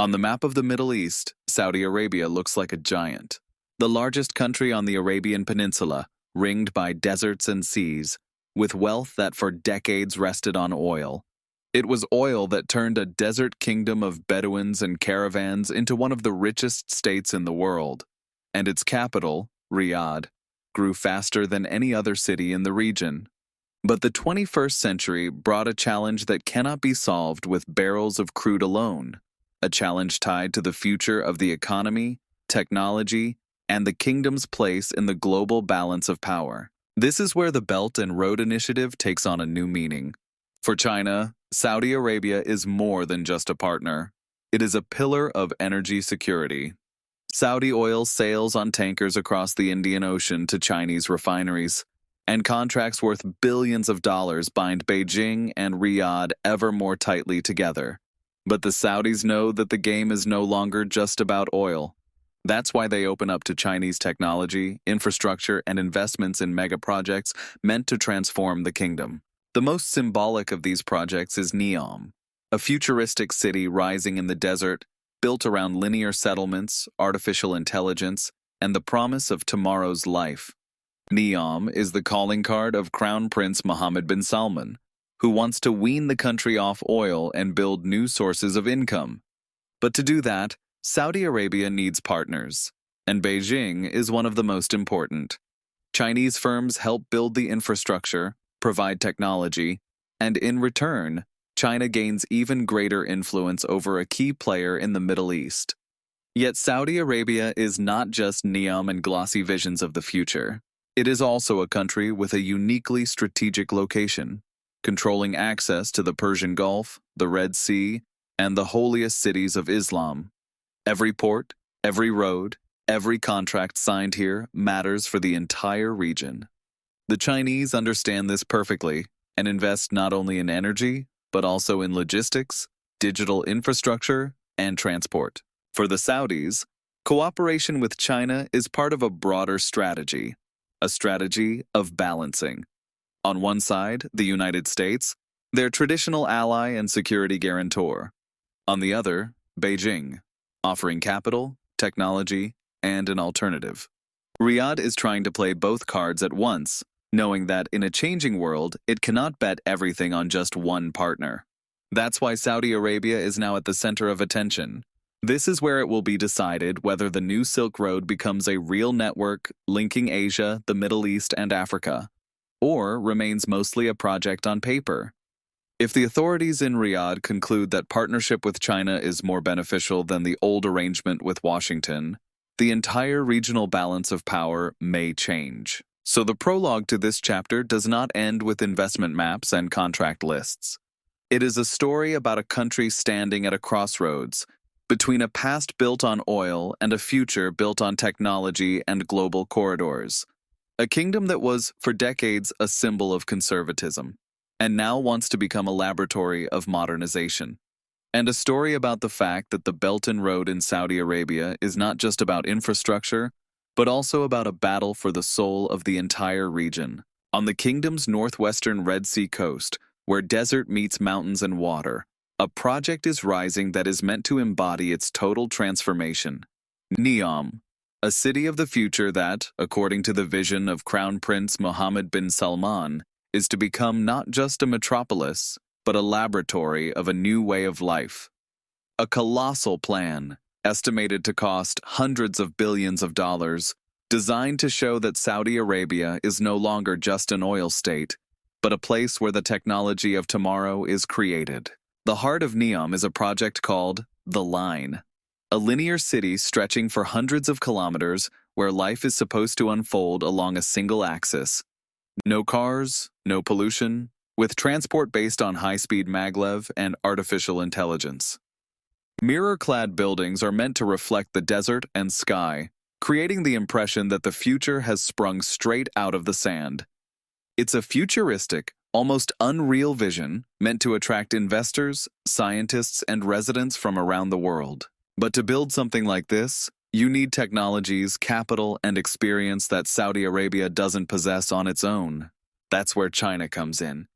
On the map of the Middle East, Saudi Arabia looks like a giant. The largest country on the Arabian Peninsula, ringed by deserts and seas, with wealth that for decades rested on oil. It was oil that turned a desert kingdom of Bedouins and caravans into one of the richest states in the world. And its capital, Riyadh, grew faster than any other city in the region. But the 21st century brought a challenge that cannot be solved with barrels of crude alone, a challenge tied to the future of the economy, technology, and the kingdom's place in the global balance of power. This is where the Belt and Road Initiative takes on a new meaning. For China, Saudi Arabia is more than just a partner. It is a pillar of energy security. Saudi oil sails on tankers across the Indian Ocean to Chinese refineries, and contracts worth billions of dollars bind Beijing and Riyadh ever more tightly together. But the Saudis know that the game is no longer just about oil. That's why they open up to Chinese technology, infrastructure, and investments in mega projects meant to transform the kingdom. The most symbolic of these projects is NEOM, a futuristic city rising in the desert, built around linear settlements, artificial intelligence, and the promise of tomorrow's life. NEOM is the calling card of Crown Prince Mohammed bin Salman, who wants to wean the country off oil and build new sources of income. But to do that, Saudi Arabia needs partners, and Beijing is one of the most important. Chinese firms help build the infrastructure, provide technology, and in return, China gains even greater influence over a key player in the Middle East. Yet Saudi Arabia is not just NEOM and glossy visions of the future. It is also a country with a uniquely strategic location, controlling access to the Persian Gulf, the Red Sea, and the holiest cities of Islam. Every port, every road, every contract signed here matters for the entire region. The Chinese understand this perfectly and invest not only in energy, but also in logistics, digital infrastructure, and transport. For the Saudis, cooperation with China is part of a broader strategy, a strategy of balancing. On one side, the United States, their traditional ally and security guarantor. On the other, Beijing, offering capital, technology, and an alternative. Riyadh is trying to play both cards at once, knowing that in a changing world, it cannot bet everything on just one partner. That's why Saudi Arabia is now at the center of attention. This is where it will be decided whether the new Silk Road becomes a real network linking Asia, the Middle East, and Africa, or remains mostly a project on paper. If the authorities in Riyadh conclude that partnership with China is more beneficial than the old arrangement with Washington, the entire regional balance of power may change. So the prologue to this chapter does not end with investment maps and contract lists. It is a story about a country standing at a crossroads between a past built on oil and a future built on technology and global corridors. A kingdom that was, for decades, a symbol of conservatism, and now wants to become a laboratory of modernization. And a story about the fact that the Belt and Road in Saudi Arabia is not just about infrastructure, but also about a battle for the soul of the entire region. On the kingdom's northwestern Red Sea coast, where desert meets mountains and water, a project is rising that is meant to embody its total transformation. NEOM, a city of the future that, according to the vision of Crown Prince Mohammed bin Salman, is to become not just a metropolis, but a laboratory of a new way of life. A colossal plan, estimated to cost hundreds of billions of dollars, designed to show that Saudi Arabia is no longer just an oil state, but a place where the technology of tomorrow is created. The heart of NEOM is a project called The Line, a linear city stretching for hundreds of kilometers where life is supposed to unfold along a single axis. No cars, no pollution, with transport based on high-speed maglev and artificial intelligence. Mirror-clad buildings are meant to reflect the desert and sky, creating the impression that the future has sprung straight out of the sand. It's a futuristic, almost unreal vision meant to attract investors, scientists, and residents from around the world. But to build something like this, you need technologies, capital, and experience that Saudi Arabia doesn't possess on its own. That's where China comes in.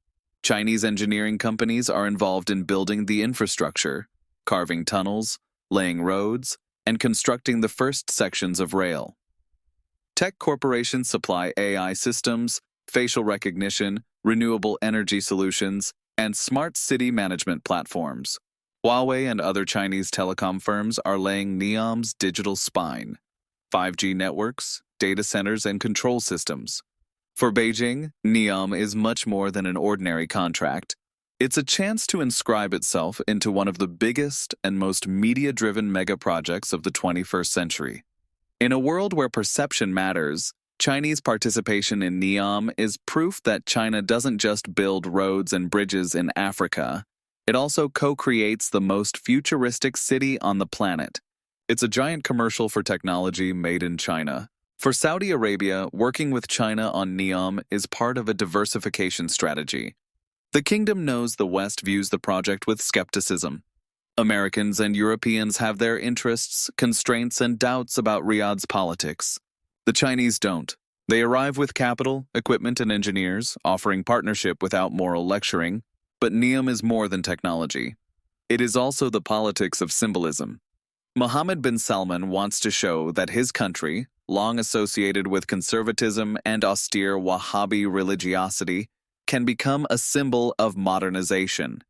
Chinese engineering companies are involved in building the infrastructure, carving tunnels, laying roads, and constructing the first sections of rail. Tech corporations supply AI systems, facial recognition, renewable energy solutions, and smart city management platforms. Huawei and other Chinese telecom firms are laying NEOM's digital spine, 5G networks, data centers, and control systems. For Beijing, NEOM is much more than an ordinary contract. It's a chance to inscribe itself into one of the biggest and most media-driven mega-projects of the 21st century. In a world where perception matters, Chinese participation in NEOM is proof that China doesn't just build roads and bridges in Africa, it also co-creates the most futuristic city on the planet. It's a giant commercial for technology made in China. For Saudi Arabia, working with China on NEOM is part of a diversification strategy. The kingdom knows the West views the project with skepticism. Americans and Europeans have their interests, constraints, and doubts about Riyadh's politics. The Chinese don't. They arrive with capital, equipment, and engineers, offering partnership without moral lecturing. But NEOM is more than technology. It is also the politics of symbolism. Mohammed bin Salman wants to show that his country, long associated with conservatism and austere Wahhabi religiosity, can become a symbol of modernization.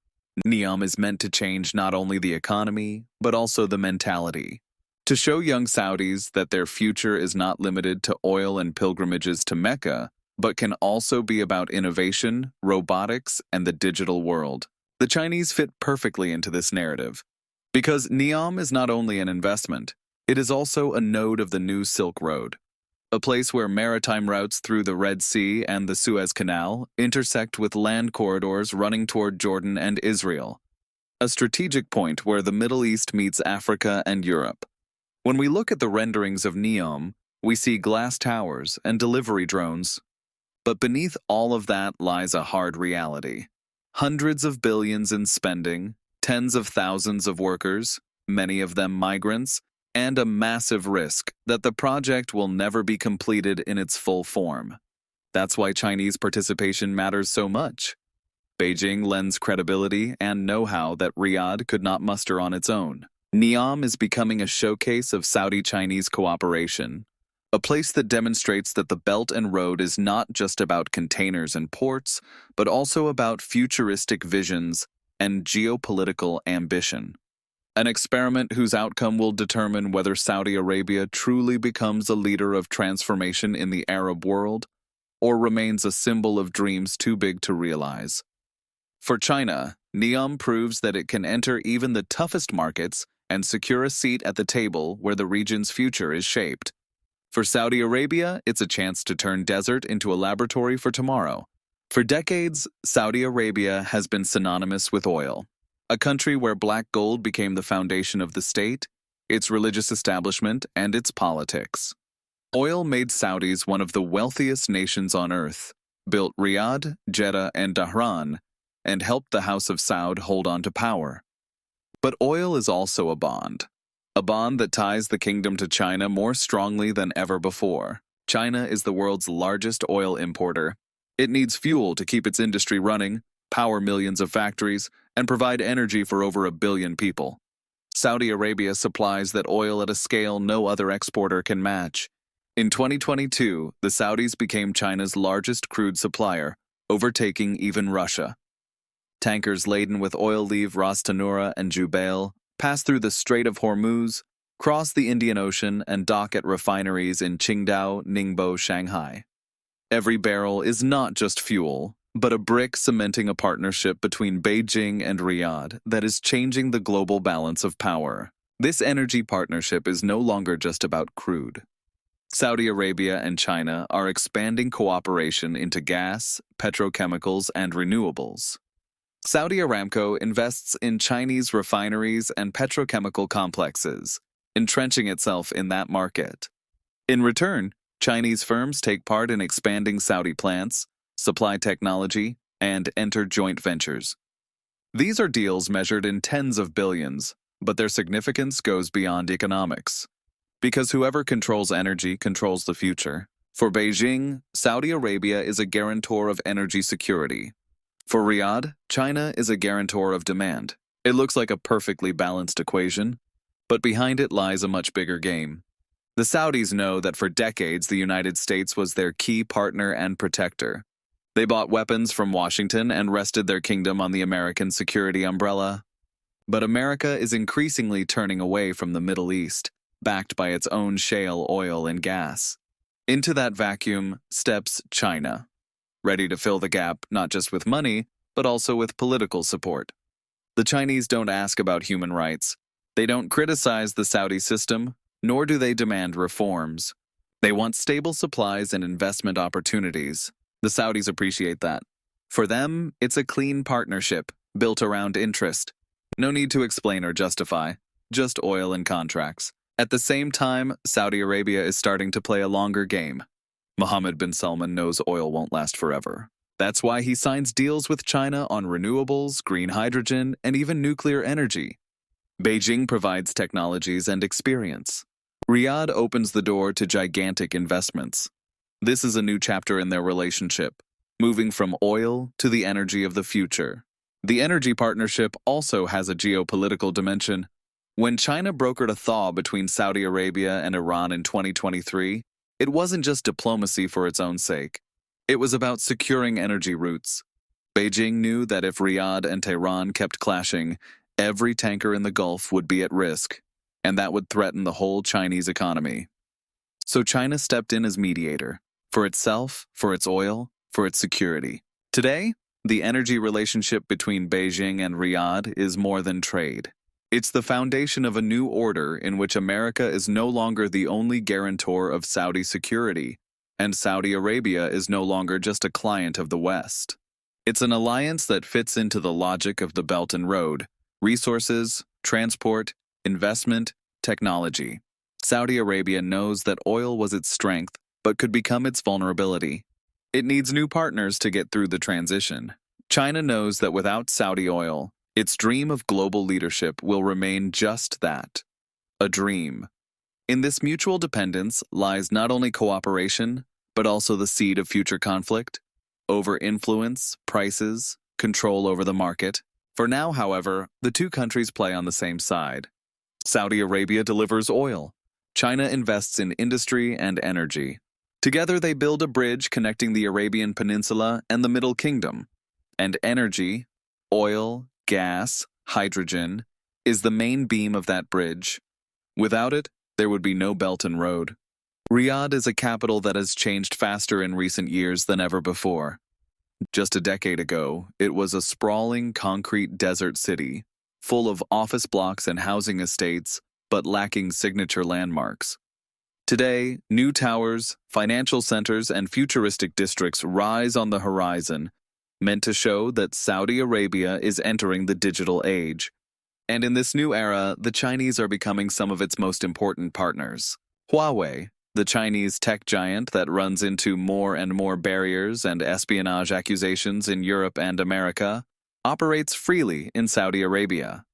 NEOM is meant to change not only the economy, but also the mentality. To show young Saudis that their future is not limited to oil and pilgrimages to Mecca, but can also be about innovation, robotics, and the digital world. The Chinese fit perfectly into this narrative. Because NEOM is not only an investment, it is also a node of the new Silk Road, a place where maritime routes through the Red Sea and the Suez Canal intersect with land corridors running toward Jordan and Israel, a strategic point where the Middle East meets Africa and Europe. When we look at the renderings of NEOM, we see glass towers and delivery drones. But beneath all of that lies a hard reality. Hundreds of billions in spending, tens of thousands of workers, many of them migrants, and a massive risk that the project will never be completed in its full form. That's why Chinese participation matters so much. Beijing lends credibility and know-how that Riyadh could not muster on its own. NEOM is becoming a showcase of Saudi-Chinese cooperation, a place that demonstrates that the Belt and Road is not just about containers and ports, but also about futuristic visions and geopolitical ambition. An experiment whose outcome will determine whether Saudi Arabia truly becomes a leader of transformation in the Arab world, or remains a symbol of dreams too big to realize. For China, NEOM proves that it can enter even the toughest markets and secure a seat at the table where the region's future is shaped. For Saudi Arabia, it's a chance to turn desert into a laboratory for tomorrow. For decades, Saudi Arabia has been synonymous with oil, a country where black gold became the foundation of the state, its religious establishment, and its politics. Oil made Saudis one of the wealthiest nations on earth, built Riyadh, Jeddah, and Dhahran, and helped the House of Saud hold on to power. But oil is also a bond that ties the kingdom to China more strongly than ever before. China is the world's largest oil importer. It needs fuel to keep its industry running, power millions of factories, and provide energy for over 1 billion people. Saudi Arabia supplies that oil at a scale no other exporter can match. In 2022, the Saudis became China's largest crude supplier, overtaking even Russia. Tankers laden with oil leave Ras Tanura and Jubail, pass through the Strait of Hormuz, cross the Indian Ocean, and dock at refineries in Qingdao, Ningbo, Shanghai. Every barrel is not just fuel, but a brick cementing a partnership between Beijing and Riyadh that is changing the global balance of power. This energy partnership is no longer just about crude. Saudi Arabia and China are expanding cooperation into gas, petrochemicals, and renewables. Saudi Aramco invests in Chinese refineries and petrochemical complexes, entrenching itself in that market. In return, Chinese firms take part in expanding Saudi plants, supply technology, and enter joint ventures. These are deals measured in tens of billions, but their significance goes beyond economics. Because whoever controls energy controls the future. For Beijing, Saudi Arabia is a guarantor of energy security. For Riyadh, China is a guarantor of demand. It looks like a perfectly balanced equation. But behind it lies a much bigger game. The Saudis know that for decades the United States was their key partner and protector. They bought weapons from Washington and rested their kingdom on the American security umbrella. But America is increasingly turning away from the Middle East, backed by its own shale oil and gas. Into that vacuum steps China, ready to fill the gap not just with money, but also with political support. The Chinese don't ask about human rights. They don't criticize the Saudi system, nor do they demand reforms. They want stable supplies and investment opportunities. The Saudis appreciate that. For them, it's a clean partnership, built around interest. No need to explain or justify, just oil and contracts. At the same time, Saudi Arabia is starting to play a longer game. Mohammed bin Salman knows oil won't last forever. That's why he signs deals with China on renewables, green hydrogen, and even nuclear energy. Beijing provides technologies and experience. Riyadh opens the door to gigantic investments. This is a new chapter in their relationship, moving from oil to the energy of the future. The energy partnership also has a geopolitical dimension. When China brokered a thaw between Saudi Arabia and Iran in 2023, it wasn't just diplomacy for its own sake. It was about securing energy routes. Beijing knew that if Riyadh and Tehran kept clashing, every tanker in the Gulf would be at risk, and that would threaten the whole Chinese economy. So China stepped in as mediator, for itself, for its oil, for its security. Today, the energy relationship between Beijing and Riyadh is more than trade. It's the foundation of a new order in which America is no longer the only guarantor of Saudi security, and Saudi Arabia is no longer just a client of the West. It's an alliance that fits into the logic of the Belt and Road: resources, transport, investment, technology. Saudi Arabia knows that oil was its strength, but could become its vulnerability. It needs new partners to get through the transition. China knows that without Saudi oil, its dream of global leadership will remain just that, a dream. In this mutual dependence lies not only cooperation, but also the seed of future conflict, over influence, prices, control over the market. For now, however, the two countries play on the same side. Saudi Arabia delivers oil. China invests in industry and energy. Together they build a bridge connecting the Arabian Peninsula and the Middle Kingdom. And energy, oil, gas, hydrogen, is the main beam of that bridge. Without it, there would be no Belt and Road. Riyadh is a capital that has changed faster in recent years than ever before. Just a decade ago, it was a sprawling concrete desert city, full of office blocks and housing estates, but lacking signature landmarks. Today, new towers, financial centers, and futuristic districts rise on the horizon, meant to show that Saudi Arabia is entering the digital age. And in this new era, the Chinese are becoming some of its most important partners. Huawei, the Chinese tech giant that runs into more and more barriers and espionage accusations in Europe and America, operates freely in Saudi Arabia.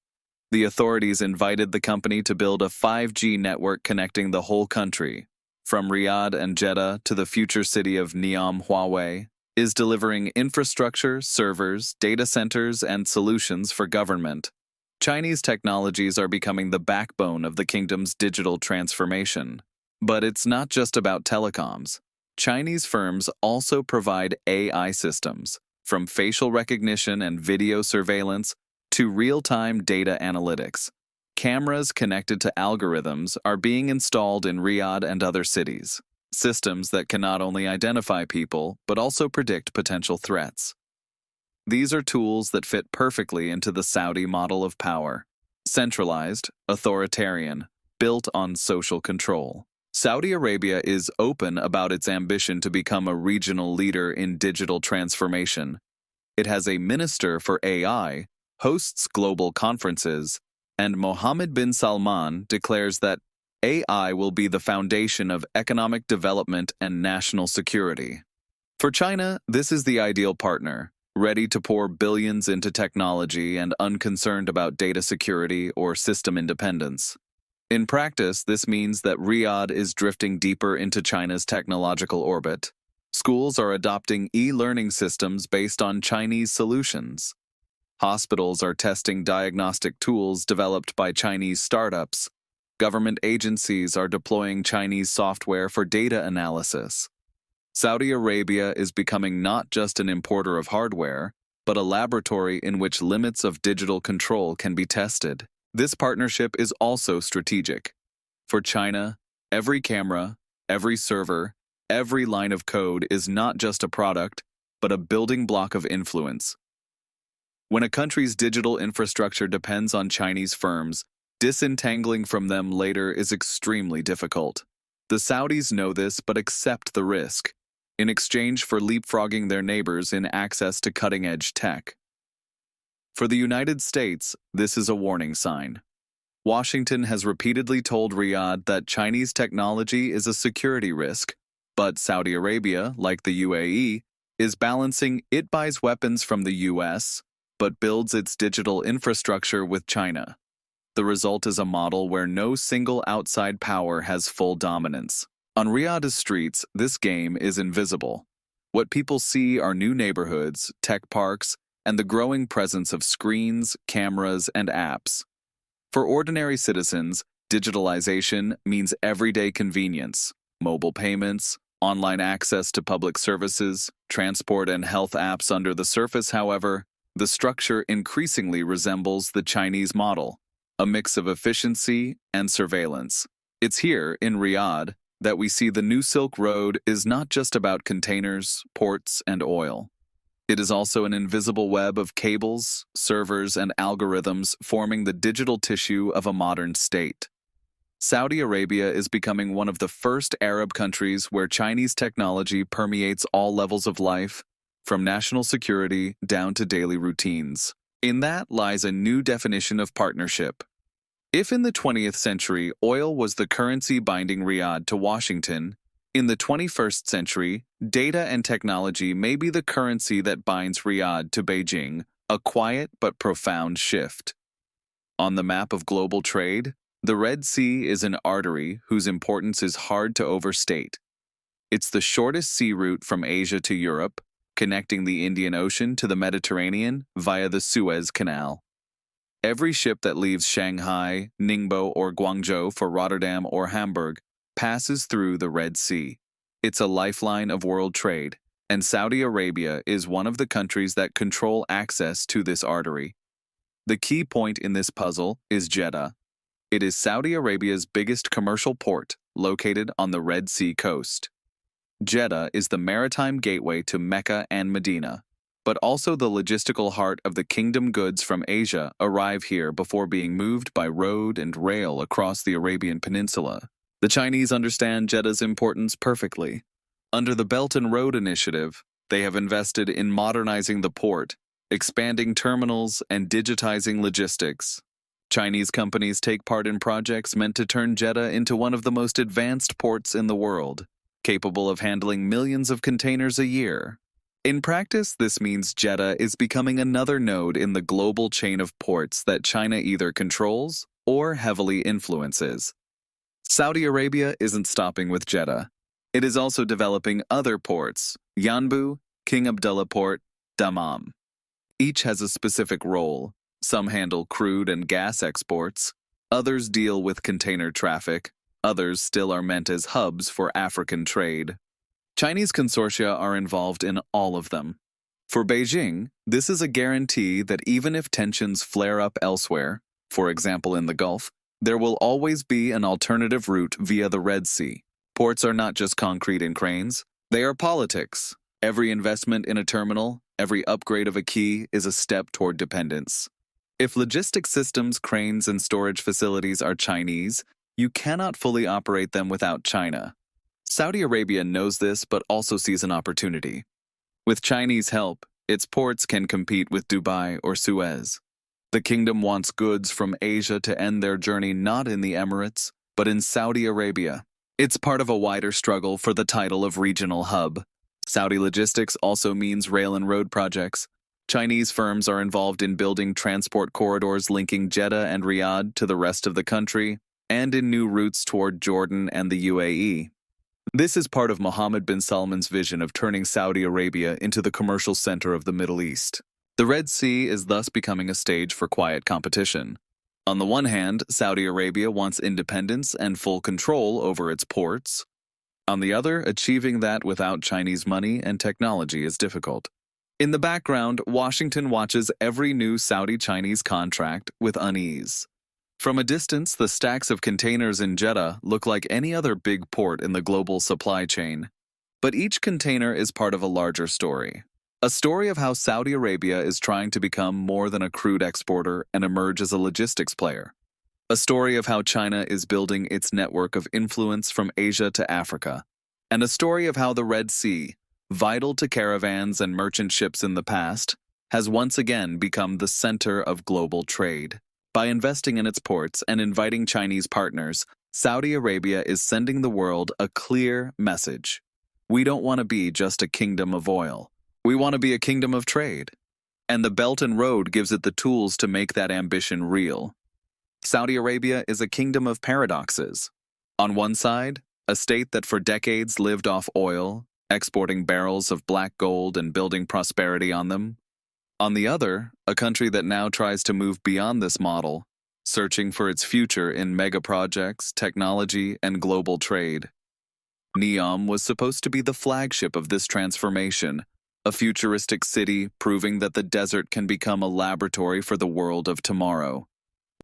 The authorities invited the company to build a 5G network connecting the whole country. From Riyadh and Jeddah to the future city of NEOM. Huawei is delivering infrastructure, servers, data centers, and solutions for government. Chinese technologies are becoming the backbone of the kingdom's digital transformation. But it's not just about telecoms. Chinese firms also provide AI systems, from facial recognition and video surveillance to real-time data analytics. Cameras connected to algorithms are being installed in Riyadh and other cities, systems that can not only identify people, but also predict potential threats. These are tools that fit perfectly into the Saudi model of power: centralized, authoritarian, built on social control. Saudi Arabia is open about its ambition to become a regional leader in digital transformation. It has a minister for AI, hosts global conferences, and Mohammed bin Salman declares that AI will be the foundation of economic development and national security. For China, this is the ideal partner, ready to pour billions into technology and unconcerned about data security or system independence. In practice, this means that Riyadh is drifting deeper into China's technological orbit. Schools are adopting e-learning systems based on Chinese solutions. Hospitals are testing diagnostic tools developed by Chinese startups, Government agencies are deploying Chinese software for data analysis. Saudi Arabia is becoming not just an importer of hardware, but a laboratory in which limits of digital control can be tested. This partnership is also strategic. For China, every camera, every server, every line of code is not just a product, but a building block of influence. When a country's digital infrastructure depends on Chinese firms, disentangling from them later is extremely difficult. The Saudis know this but accept the risk, in exchange for leapfrogging their neighbors in access to cutting-edge tech. For the United States, this is a warning sign. Washington has repeatedly told Riyadh that Chinese technology is a security risk, but Saudi Arabia, like the UAE, is balancing. It buys weapons from the US, but builds its digital infrastructure with China. The result is a model where no single outside power has full dominance. On Riyadh's streets, this game is invisible. What people see are new neighborhoods, tech parks, and the growing presence of screens, cameras, and apps. For ordinary citizens, digitalization means everyday convenience, mobile payments, online access to public services, transport and health apps. Under the surface, however, the structure increasingly resembles the Chinese model, a mix of efficiency and surveillance. It's here, in Riyadh, that we see the new Silk Road is not just about containers, ports, and oil. It is also an invisible web of cables, servers, and algorithms forming the digital tissue of a modern state. Saudi Arabia is becoming one of the first Arab countries where Chinese technology permeates all levels of life, from national security down to daily routines. In that lies a new definition of partnership. If in the 20th century oil was the currency binding Riyadh to Washington, in the 21st century, data and technology may be the currency that binds Riyadh to Beijing, a quiet but profound shift. On the map of global trade, the Red Sea is an artery whose importance is hard to overstate. It's the shortest sea route from Asia to Europe, connecting the Indian Ocean to the Mediterranean via the Suez Canal. Every ship that leaves Shanghai, Ningbo, or Guangzhou for Rotterdam or Hamburg passes through the Red Sea. It's a lifeline of world trade, and Saudi Arabia is one of the countries that control access to this artery. The key point in this puzzle is Jeddah. It is Saudi Arabia's biggest commercial port, located on the Red Sea coast. Jeddah is the maritime gateway to Mecca and Medina, but also the logistical heart of the kingdom. Goods from Asia arrive here before being moved by road and rail across the Arabian Peninsula. The Chinese understand Jeddah's importance perfectly. Under the Belt and Road Initiative, they have invested in modernizing the port, expanding terminals, and digitizing logistics. Chinese companies take part in projects meant to turn Jeddah into one of the most advanced ports in the world, capable of handling millions of containers a year. In practice, this means Jeddah is becoming another node in the global chain of ports that China either controls or heavily influences. Saudi Arabia isn't stopping with Jeddah. It is also developing other ports: Yanbu, King Abdullah Port, Dammam. Each has a specific role. Some handle crude and gas exports, others deal with container traffic, others still are meant as hubs for African trade. Chinese consortia are involved in all of them. For Beijing, this is a guarantee that even if tensions flare up elsewhere, for example in the Gulf, there will always be an alternative route via the Red Sea. Ports are not just concrete and cranes, they are politics. Every investment in a terminal, every upgrade of a quay is a step toward dependence. If logistics systems, cranes, and storage facilities are Chinese, you cannot fully operate them without China. Saudi Arabia knows this but also sees an opportunity. With Chinese help, its ports can compete with Dubai or Suez. The kingdom wants goods from Asia to end their journey not in the Emirates, but in Saudi Arabia. It's part of a wider struggle for the title of regional hub. Saudi logistics also means rail and road projects. Chinese firms are involved in building transport corridors linking Jeddah and Riyadh to the rest of the country, and in new routes toward Jordan and the UAE. This is part of Mohammed bin Salman's vision of turning Saudi Arabia into the commercial center of the Middle East. The Red Sea is thus becoming a stage for quiet competition. On the one hand, Saudi Arabia wants independence and full control over its ports. On the other, achieving that without Chinese money and technology is difficult. In the background, Washington watches every new Saudi-Chinese contract with unease. From a distance, the stacks of containers in Jeddah look like any other big port in the global supply chain. But each container is part of a larger story. A story of how Saudi Arabia is trying to become more than a crude exporter and emerge as a logistics player. A story of how China is building its network of influence from Asia to Africa. And a story of how the Red Sea, vital to caravans and merchant ships in the past, has once again become the center of global trade. By investing in its ports and inviting Chinese partners, Saudi Arabia is sending the world a clear message. We don't want to be just a kingdom of oil. We want to be a kingdom of trade. And the Belt and Road gives it the tools to make that ambition real. Saudi Arabia is a kingdom of paradoxes. On one side, a state that for decades lived off oil, exporting barrels of black gold and building prosperity on them. On the other, a country that now tries to move beyond this model, searching for its future in megaprojects, technology, and global trade. NEOM was supposed to be the flagship of this transformation, a futuristic city proving that the desert can become a laboratory for the world of tomorrow.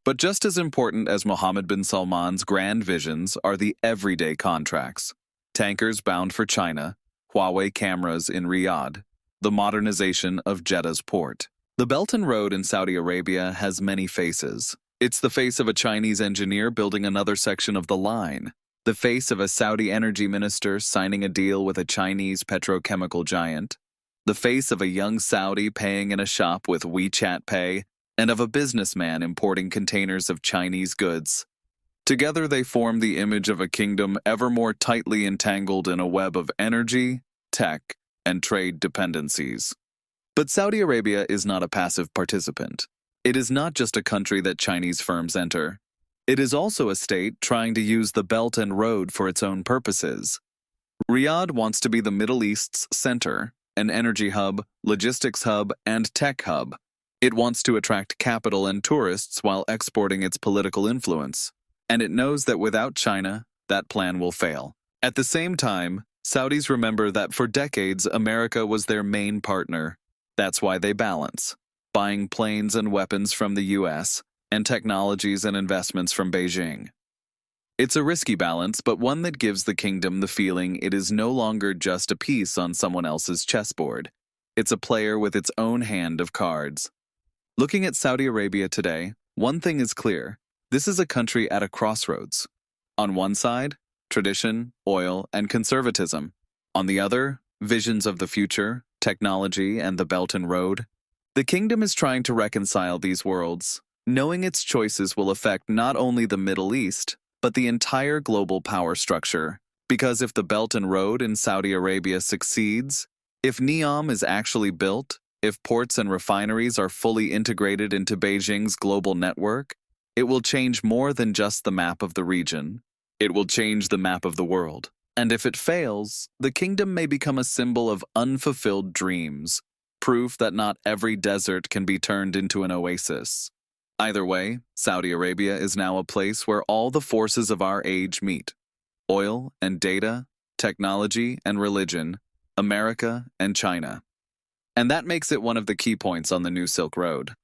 But just as important as Mohammed bin Salman's grand visions are the everyday contracts. Tankers bound for China, Huawei cameras in Riyadh, the modernization of Jeddah's port. The Belt and Road in Saudi Arabia has many faces. It's the face of a Chinese engineer building another section of the line, the face of a Saudi energy minister signing a deal with a Chinese petrochemical giant, the face of a young Saudi paying in a shop with WeChat Pay, and of a businessman importing containers of Chinese goods. Together they form the image of a kingdom ever more tightly entangled in a web of energy, tech, and trade dependencies. But Saudi Arabia is not a passive participant. It is not just a country that Chinese firms enter. It is also a state trying to use the Belt and Road for its own purposes. Riyadh wants to be the Middle East's center, an energy hub, logistics hub, and tech hub. It wants to attract capital and tourists while exporting its political influence. And it knows that without China, that plan will fail. At the same time, Saudis remember that for decades, America was their main partner. That's why they balance, buying planes and weapons from the US, and technologies and investments from Beijing. It's a risky balance, but one that gives the kingdom the feeling it is no longer just a piece on someone else's chessboard. It's a player with its own hand of cards. Looking at Saudi Arabia today, one thing is clear. This is a country at a crossroads. On one side, tradition, oil, and conservatism. On the other, visions of the future, technology, and the Belt and Road. The kingdom is trying to reconcile these worlds, knowing its choices will affect not only the Middle East, but the entire global power structure. Because if the Belt and Road in Saudi Arabia succeeds, if NEOM is actually built, if ports and refineries are fully integrated into Beijing's global network, it will change more than just the map of the region. It will change the map of the world. And if it fails, the kingdom may become a symbol of unfulfilled dreams, proof that not every desert can be turned into an oasis. Either way, Saudi Arabia is now a place where all the forces of our age meet. Oil and data, technology and religion, America and China. And that makes it one of the key points on the new Silk Road.